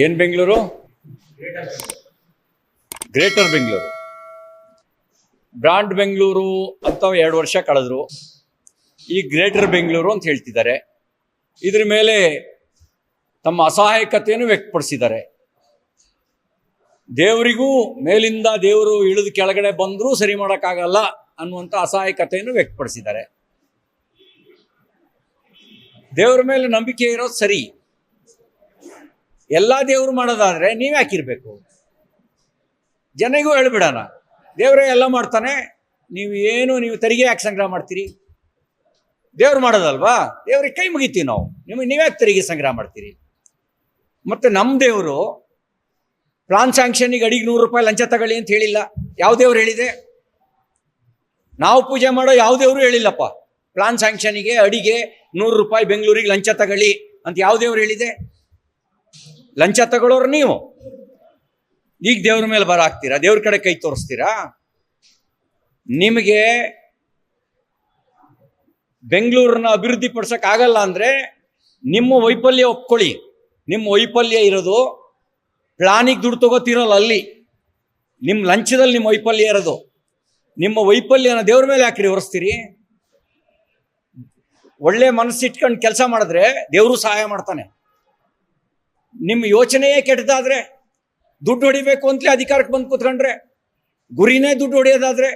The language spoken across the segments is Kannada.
ಏನು ಬೆಂಗಳೂರು? ಗ್ರೇಟರ್ ಬೆಂಗಳೂರು. ಬ್ರಾಂಡ್ ಬೆಂಗಳೂರು ಅಂತ 2 ವರ್ಷ ಕಳೆದ್ರು. ಈ ಗ್ರೇಟರ್ ಬೆಂಗಳೂರು ಅಂತ ಹೇಳ್ತಿದ್ದಾರೆ. ಇದ್ರ ಮೇಲೆ ತಮ್ಮ ಅಸಹಾಯಕತೆಯನ್ನು ವ್ಯಕ್ತಪಡಿಸಿದ್ದಾರೆ. ದೇವರಿಗೂ ಮೇಲಿಂದ ದೇವರು ಇಳಿದು ಕೆಳಗಡೆ ಬಂದರೂ ಸರಿ ಮಾಡೋಕ್ಕಾಗಲ್ಲ ಅನ್ನುವಂಥ ಅಸಹಾಯಕತೆಯನ್ನು ವ್ಯಕ್ತಪಡಿಸಿದ್ದಾರೆ. ದೇವರ ಮೇಲೆ ನಂಬಿಕೆ ಇರೋದು ಸರಿ, ಎಲ್ಲ ದೇವರು ಮಾಡೋದಾದ್ರೆ ನೀವೇ ಹಾಕಿರ್ಬೇಕು. ಜನಗೂ ಹೇಳ್ಬಿಡೋಣ, ದೇವರೇ ಎಲ್ಲ ಮಾಡ್ತಾನೆ, ನೀವು ತೆರಿಗೆ ಯಾಕೆ ಸಂಗ್ರಹ ಮಾಡ್ತೀರಿ? ದೇವ್ರು ಮಾಡೋದಲ್ವಾ? ದೇವ್ರಿಗೆ ಕೈ ಮುಗಿತೀವಿ ನಾವು, ನೀವ್ಯಾಕೆ ತೆರಿಗೆ ಸಂಗ್ರಹ ಮಾಡ್ತೀರಿ? ಮತ್ತು ನಮ್ಮ ದೇವರು ಪ್ಲಾನ್ ಸ್ಯಾಂಕ್ಷನಿಗೆ ಅಡಿಗೆ 100 ರೂಪಾಯಿ ಲಂಚ ತಗೊಳ್ಳಿ ಅಂತ ಹೇಳಿಲ್ಲ. ಯಾವ ದೇವ್ರು ಹೇಳಿದೆ? ನಾವು ಪೂಜೆ ಮಾಡೋ ಯಾವ ದೇವರು ಹೇಳಿಲ್ಲಪ್ಪ. ಪ್ಲಾನ್ ಸ್ಯಾಂಕ್ಷನಿಗೆ ಅಡಿಗೆ 100 ರೂಪಾಯಿ ಬೆಂಗಳೂರಿಗೆ ಲಂಚ ತಗೊಳ್ಳಿ ಅಂತ ಯಾವ ದೇವ್ರು ಹೇಳಿದೆ? ಲಂಚ ತಗೊಳ್ಳೋರು ನೀವು. ಈಗ ದೇವ್ರ ಮೇಲೆ ಬರ ಹಾಕ್ತೀರಾ, ದೇವ್ರ ಕಡೆ ಕೈ ತೋರಿಸ್ತೀರಾ? ನಿಮಗೆ ಬೆಂಗಳೂರನ್ನ ಅಭಿವೃದ್ಧಿ ಪಡಿಸೋಕೆ ಆಗಲ್ಲ ಅಂದರೆ ನಿಮ್ಮ ವೈಫಲ್ಯ ಒಪ್ಕೊಳ್ಳಿ. ನಿಮ್ಮ ವೈಫಲ್ಯ ಇರೋದು ಪ್ಲಾನಿಗೆ ದುಡ್ಡು ತಗೋತಿರಲ್ಲ, ಅಲ್ಲಿ ನಿಮ್ಮ ಲಂಚದಲ್ಲಿ ನಿಮ್ಮ ವೈಫಲ್ಯ ಇರೋದು. ನಿಮ್ಮ ವೈಫಲ್ಯನ ದೇವ್ರ ಮೇಲೆ ಯಾಕ್ರಿ ಹೊರಿಸ್ತೀರಿ? ಒಳ್ಳೆ ಮನಸ್ಸಿಟ್ಕೊಂಡು ಕೆಲಸ ಮಾಡಿದ್ರೆ ದೇವರು ಸಹಾಯ ಮಾಡ್ತಾನೆ. ನಿಮ್ಮ ಯೋಚನೆಯೇ ಕೆಟ್ಟದಾದ್ರೆ, ದುಡ್ಡು ಹೊಡಿಬೇಕು ಅಂತಲೇ ಅಧಿಕಾರಕ್ಕೆ ಬಂದು ಕೂತ್ಕೊಂಡ್ರೆ, ಗುರಿನೇ ದುಡ್ಡು ಹೊಡೆಯೋದಾದ್ರೆ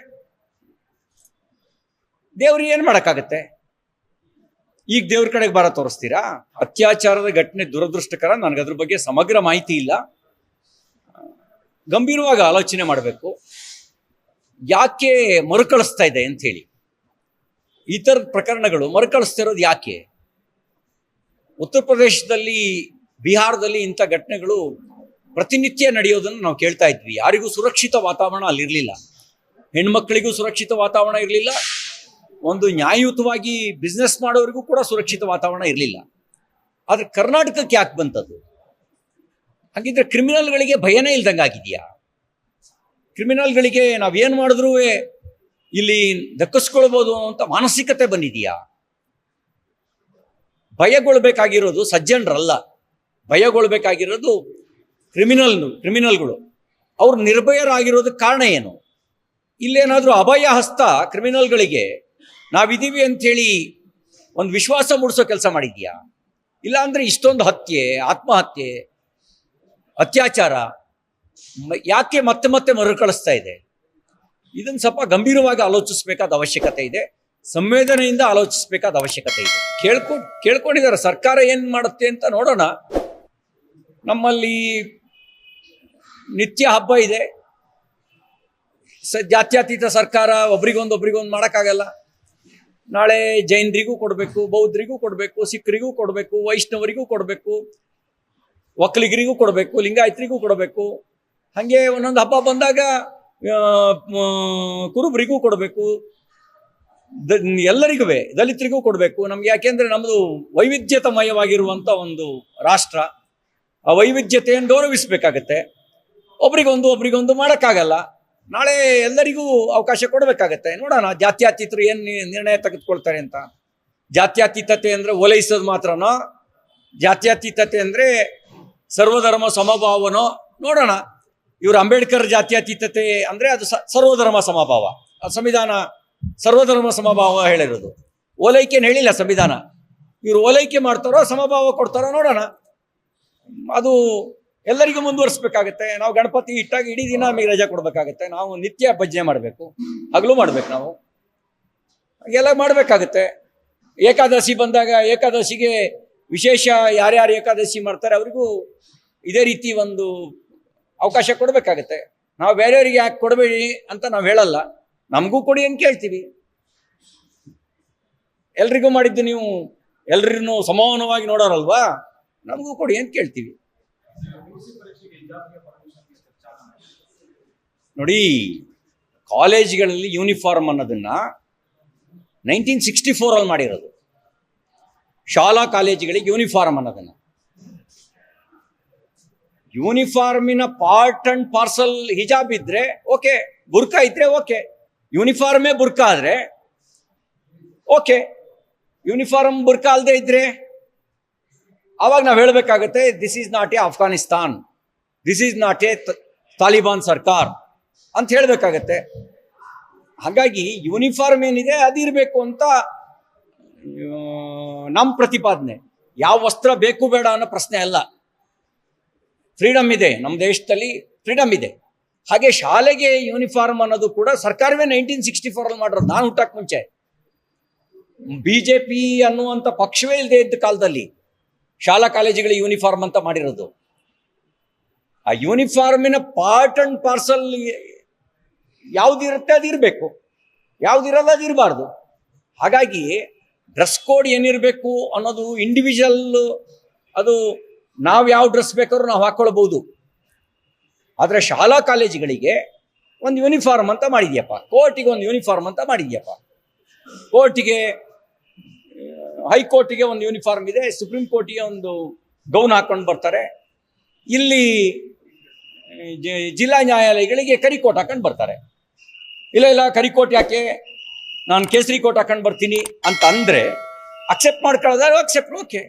ದೇವ್ರಿಗೆ ಏನು ಮಾಡೋಕ್ಕಾಗತ್ತೆ? ಈಗ ದೇವ್ರ ಕಡೆಗೆ ಬರ ತೋರಿಸ್ತೀರಾ? ಅತ್ಯಾಚಾರದ ಘಟನೆ ದುರದೃಷ್ಟಕರ. ನನಗದ್ರ ಬಗ್ಗೆ ಸಮಗ್ರ ಮಾಹಿತಿ ಇಲ್ಲ. ಗಂಭೀರವಾಗಿ ಆಲೋಚನೆ ಮಾಡಬೇಕು. ಯಾಕೆ ಮರುಕಳಿಸ್ತಾ ಇದೆ ಅಂಥೇಳಿ. ಈ ಥರದ ಪ್ರಕರಣಗಳು ಮರುಕಳಿಸ್ತಿರೋದು ಯಾಕೆ? ಉತ್ತರ ಪ್ರದೇಶದಲ್ಲಿ, ಬಿಹಾರದಲ್ಲಿ ಇಂಥ ಘಟನೆಗಳು ಪ್ರತಿನಿತ್ಯ ನಡೆಯೋದನ್ನು ನಾವು ಕೇಳ್ತಾ ಇದ್ವಿ. ಯಾರಿಗೂ ಸುರಕ್ಷಿತ ವಾತಾವರಣ ಅಲ್ಲಿರಲಿಲ್ಲ. ಹೆಣ್ಮಕ್ಳಿಗೂ ಸುರಕ್ಷಿತ ವಾತಾವರಣ ಇರಲಿಲ್ಲ. ಒಂದು ನ್ಯಾಯಯುತವಾಗಿ ಬಿಸ್ನೆಸ್ ಮಾಡೋರಿಗೂ ಕೂಡ ಸುರಕ್ಷಿತ ವಾತಾವರಣ ಇರಲಿಲ್ಲ. ಆದರೆ ಕರ್ನಾಟಕಕ್ಕೆ ಯಾಕೆ ಬಂತದ್ದು? ಹಾಗಿದ್ರೆ ಕ್ರಿಮಿನಲ್ಗಳಿಗೆ ಭಯನೇ ಇಲ್ದಂಗೆ ಆಗಿದೆಯಾ? ಕ್ರಿಮಿನಲ್ಗಳಿಗೆ ನಾವೇನು ಮಾಡಿದ್ರೂ ಇಲ್ಲಿ ದಕ್ಕಿಸ್ಕೊಳ್ಬೋದು ಅಂತ ಮಾನಸಿಕತೆ ಬಂದಿದೆಯಾ? ಭಯಗೊಳ್ಬೇಕಾಗಿರೋದು ಸಜ್ಜನರಲ್ಲ, ಭಯಗೊಳ್ಬೇಕಾಗಿರೋದು ಕ್ರಿಮಿನಲ್ಗಳು. ಅವ್ರು ನಿರ್ಭಯರಾಗಿರೋದಕ್ಕೆ ಕಾರಣ ಏನು? ಇಲ್ಲೇನಾದರೂ ಅಭಯ ಹಸ್ತ ಕ್ರಿಮಿನಲ್ಗಳಿಗೆ ನಾವಿದ್ದೀವಿ ಅಂಥೇಳಿ ಒಂದು ವಿಶ್ವಾಸ ಮೂಡಿಸೋ ಕೆಲಸ ಮಾಡಿದ್ಯಾ? ಇಲ್ಲ ಅಂದರೆ ಇಷ್ಟೊಂದು ಹತ್ಯೆ, ಆತ್ಮಹತ್ಯೆ, ಅತ್ಯಾಚಾರ ಯಾಕೆ ಮತ್ತೆ ಮತ್ತೆ ಮರುಕಳಿಸ್ತಾ ಇದೆ? ಇದನ್ನು ಸ್ವಲ್ಪ ಗಂಭೀರವಾಗಿ ಆಲೋಚಿಸಬೇಕಾದ ಅವಶ್ಯಕತೆ ಇದೆ. ಸಂವೇದನೆಯಿಂದ ಆಲೋಚಿಸಬೇಕಾದ ಅವಶ್ಯಕತೆ ಇದೆ. ಕೇಳ್ಕೊಂಡಿದ್ದಾರೆ. ಸರ್ಕಾರ ಏನು ಮಾಡುತ್ತೆ ಅಂತ ನೋಡೋಣ. ನಮ್ಮಲ್ಲಿ ನಿತ್ಯ ಹಬ್ಬ ಇದೆ. ಜಾತ್ಯತೀತ ಸರ್ಕಾರ ಒಬ್ರಿಗೊಂದು ಮಾಡೋಕ್ಕಾಗಲ್ಲ. ನಾಳೆ ಜೈನರಿಗೂ ಕೊಡಬೇಕು, ಬೌದ್ಧರಿಗೂ ಕೊಡಬೇಕು, ಸಿಖ್ರಿಗೂ ಕೊಡಬೇಕು, ವೈಷ್ಣವರಿಗೂ ಕೊಡಬೇಕು, ಒಕ್ಕಲಿಗರಿಗೂ ಕೊಡಬೇಕು, ಲಿಂಗಾಯತರಿಗೂ ಕೊಡಬೇಕು. ಹಾಗೆ ಒಂದೊಂದು ಹಬ್ಬ ಬಂದಾಗ ಕುರುಬರಿಗೂ ಕೊಡಬೇಕು, ಎಲ್ಲರಿಗೂ, ದಲಿತರಿಗೂ ಕೊಡಬೇಕು. ನಮ್ಗೆ ಯಾಕೆಂದರೆ ನಮ್ಮದು ವೈವಿಧ್ಯತಮಯವಾಗಿರುವಂಥ ಒಂದು ರಾಷ್ಟ್ರ. ಆ ವೈವಿಧ್ಯತೆಯನ್ನು ಗೌರವಿಸಬೇಕಾಗತ್ತೆ. ಒಬ್ರಿಗೊಂದು ಮಾಡೋಕ್ಕಾಗಲ್ಲ. ನಾಳೆ ಎಲ್ಲರಿಗೂ ಅವಕಾಶ ಕೊಡಬೇಕಾಗತ್ತೆ. ನೋಡೋಣ ಜಾತ್ಯತೀತರು ಏನು ನಿರ್ಣಯ ತೆಗೆದುಕೊಳ್ತಾರೆ ಅಂತ. ಜಾತ್ಯತೀತತೆ ಅಂದರೆ ಓಲೈಸೋದು ಮಾತ್ರನೋ? ಜಾತ್ಯತೀತತೆ ಅಂದರೆ ಸರ್ವಧರ್ಮ ಸಮಭಾವನೋ? ನೋಡೋಣ. ಇವರು ಅಂಬೇಡ್ಕರ್ ಜಾತ್ಯತೀತತೆ ಅಂದರೆ ಅದು ಸರ್ವಧರ್ಮ ಸಮಭಾವ. ಸಂವಿಧಾನ ಸರ್ವಧರ್ಮ ಸಮಭಾವ ಹೇಳಿರೋದು. ಓಲೈಕೆಯನ್ನು ಹೇಳಿಲ್ಲ ಸಂವಿಧಾನ. ಇವರು ಓಲೈಕೆ ಮಾಡ್ತಾರೋ ಸಮಭಾವ ಕೊಡ್ತಾರೋ ನೋಡೋಣ. ಅದು ಎಲ್ಲರಿಗೂ ಮುಂದುವರಿಸ್ಬೇಕಾಗತ್ತೆ. ನಾವು ಗಣಪತಿ ಇಟ್ಟಾಗ ಇಡೀ ದಿನ ನಮಗೆ ರಜೆ ಕೊಡಬೇಕಾಗತ್ತೆ. ನಾವು ನಿತ್ಯ ಭಜನೆ ಮಾಡಬೇಕು, ಹಗಲು ಮಾಡಬೇಕು. ನಾವು ಹಾಗೆಲ್ಲ ಮಾಡಬೇಕಾಗತ್ತೆ. ಏಕಾದಶಿ ಬಂದಾಗ ಏಕಾದಶಿಗೆ ವಿಶೇಷ ಯಾರ್ಯಾರು ಏಕಾದಶಿ ಮಾಡ್ತಾರೆ ಅವರಿಗೂ ಇದೇ ರೀತಿ ಒಂದು ಅವಕಾಶ ಕೊಡಬೇಕಾಗತ್ತೆ. ನಾವು ಬೇರೆಯವರಿಗೆ ಯಾಕೆ ಕೊಡಬೇಡಿ ಅಂತ ನಾವು ಹೇಳಲ್ಲ, ನಮಗೂ ಕೊಡಿ ಅಂತ ಕೇಳ್ತೀವಿ. ಎಲ್ರಿಗೂ ಮಾಡಿದ್ದು ನೀವು ಎಲ್ರಿಗೂ ಸಮಾನವಾಗಿ ನೋಡೋರಲ್ವಾ? ನಮಗೂ ಕೊಡಿ ಅಂತ ಕೇಳ್ತೀವಿ. ನೋಡಿ, ಕಾಲೇಜ್ಗಳಲ್ಲಿ ಯೂನಿಫಾರ್ಮ್ ಅನ್ನೋದನ್ನ 1964 ಮಾಡಿರೋದು. ಶಾಲಾ ಕಾಲೇಜುಗಳಿಗೆ ಯೂನಿಫಾರ್ಮ್ ಅನ್ನೋದನ್ನ. ಯೂನಿಫಾರ್ಮಿನ ಪಾರ್ಟ್ ಅಂಡ್ ಪಾರ್ಸಲ್ ಹಿಜಾಬ್ ಇದ್ರೆ ಓಕೆ, ಬುರ್ಕಾ ಇದ್ರೆ ಓಕೆ. ಯೂನಿಫಾರ್ಮೇ ಬುರ್ಕಾ ಆದ್ರೆ ಓಕೆ. ಯೂನಿಫಾರ್ಮ್ ಬುರ್ಕಾ ಅಲ್ಲದೆ ಇದ್ರೆ ಆವಾಗ ನಾವು ಹೇಳಬೇಕಾಗತ್ತೆ, this is not a Afghanistan, this is not a Taliban ಸರ್ಕಾರ ಅಂತ ಹೇಳಬೇಕಾಗತ್ತೆ. ಹಾಗಾಗಿ ಯೂನಿಫಾರ್ಮ್ ಏನಿದೆ ಅದಿರಬೇಕು ಅಂತ ನಮ್ಮ ಪ್ರತಿಪಾದನೆ. ಯಾವ ವಸ್ತ್ರ ಬೇಕು ಬೇಡ ಅನ್ನೋ ಪ್ರಶ್ನೆ ಅಲ್ಲ. ಫ್ರೀಡಮ್ ಇದೆ, ನಮ್ಮ ದೇಶದಲ್ಲಿ ಫ್ರೀಡಮ್ ಇದೆ. ಹಾಗೆ ಶಾಲೆಗೆ ಯೂನಿಫಾರ್ಮ್ ಅನ್ನೋದು ಕೂಡ ಸರ್ಕಾರವೇ 1964 ಮಾಡಿರೋದು, ನಾನು ಹುಟ್ಟಕ್ಕೆ ಮುಂಚೆ. BJP ಅನ್ನುವಂಥ ಪಕ್ಷವೇ ಇಲ್ಲದೆ ಇದ್ದ ಕಾಲದಲ್ಲಿ ಶಾಲಾ ಕಾಲೇಜುಗಳಿಗೆ ಯೂನಿಫಾರ್ಮ್ ಅಂತ ಮಾಡಿರೋದು. ಆ ಯೂನಿಫಾರ್ಮಿನ ಪಾರ್ಟ್ ಅಂಡ್ ಪಾರ್ಸಲ್ ಯಾವುದಿರುತ್ತೆ ಅದಿರಬೇಕು, ಯಾವುದಿರಲ್ಲ ಅದಿರಬಾರ್ದು. ಹಾಗಾಗಿ ಡ್ರೆಸ್ ಕೋಡ್ ಏನಿರಬೇಕು ಅನ್ನೋದು ಇಂಡಿವಿಜುವಲ್, ಅದು ನಾವು ಯಾವ ಡ್ರೆಸ್ ಬೇಕಾದ್ರೂ ನಾವು ಹಾಕ್ಕೊಳ್ಬೋದು. ಆದರೆ ಶಾಲಾ ಕಾಲೇಜುಗಳಿಗೆ ಒಂದು ಯೂನಿಫಾರ್ಮ್ ಅಂತ ಮಾಡಿದ್ಯಪ್ಪ, ಕೋರ್ಟಿಗೆ ಒಂದು ಯೂನಿಫಾರ್ಮ್ ಅಂತ ಮಾಡಿದ್ಯಪ್ಪ. ಕೋರ್ಟಿಗೆ, ಹೈಕೋರ್ಟಿಗೆ ಒಂದು ಯೂನಿಫಾರ್ಮ್ ಇದೆ, ಸುಪ್ರೀಂ ಕೋರ್ಟಿಗೆ ಒಂದು ಗೌನ್ ಹಾಕೊಂಡು ಬರ್ತಾರೆ, ಇಲ್ಲಿ ಜಿಲ್ಲಾ ನ್ಯಾಯಾಲಯಗಳಿಗೆ ಕರಿಕೋಟ್ ಹಾಕೊಂಡು ಬರ್ತಾರೆ. ಇಲ್ಲ ಕರಿಕೋಟ್ ಯಾಕೆ, ನಾನು ಕೇಸರಿ ಕೋಟ್ ಹಾಕೊಂಡು ಬರ್ತೀನಿ ಅಂತ ಅಂದರೆ ಅಕ್ಸೆಪ್ಟ್ ಮಾಡ್ಕೊಳ್ಳೋದಾದ್ರೆ ಅಕ್ಸೆಪ್ಟ್, ಓಕೆ,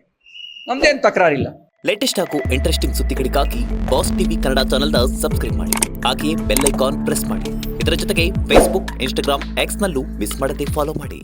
ನಮ್ದೇನು ತಕರಾರಿಲ್ಲ. ಲೇಟೆಸ್ಟ್ ಹಾಗೂ ಇಂಟ್ರೆಸ್ಟಿಂಗ್ ಸುದ್ದಿಗಳಿಗಾಗಿ ಬಾಸ್ ಟಿವಿ ಕನ್ನಡ ಚಾನೆಲ್ನ ಸಬ್ಸ್ಕ್ರೈಬ್ ಮಾಡಿ. ಹಾಗೆಯೇ ಬೆಲ್ ಐಕಾನ್ ಪ್ರೆಸ್ ಮಾಡಿ. ಇದರ ಜೊತೆಗೆ ಫೇಸ್ಬುಕ್, ಇನ್ಸ್ಟಾಗ್ರಾಮ್, ಎಕ್ಸ್ನಲ್ಲೂ ಮಿಸ್ ಮಾಡದೆ ಫಾಲೋ ಮಾಡಿ.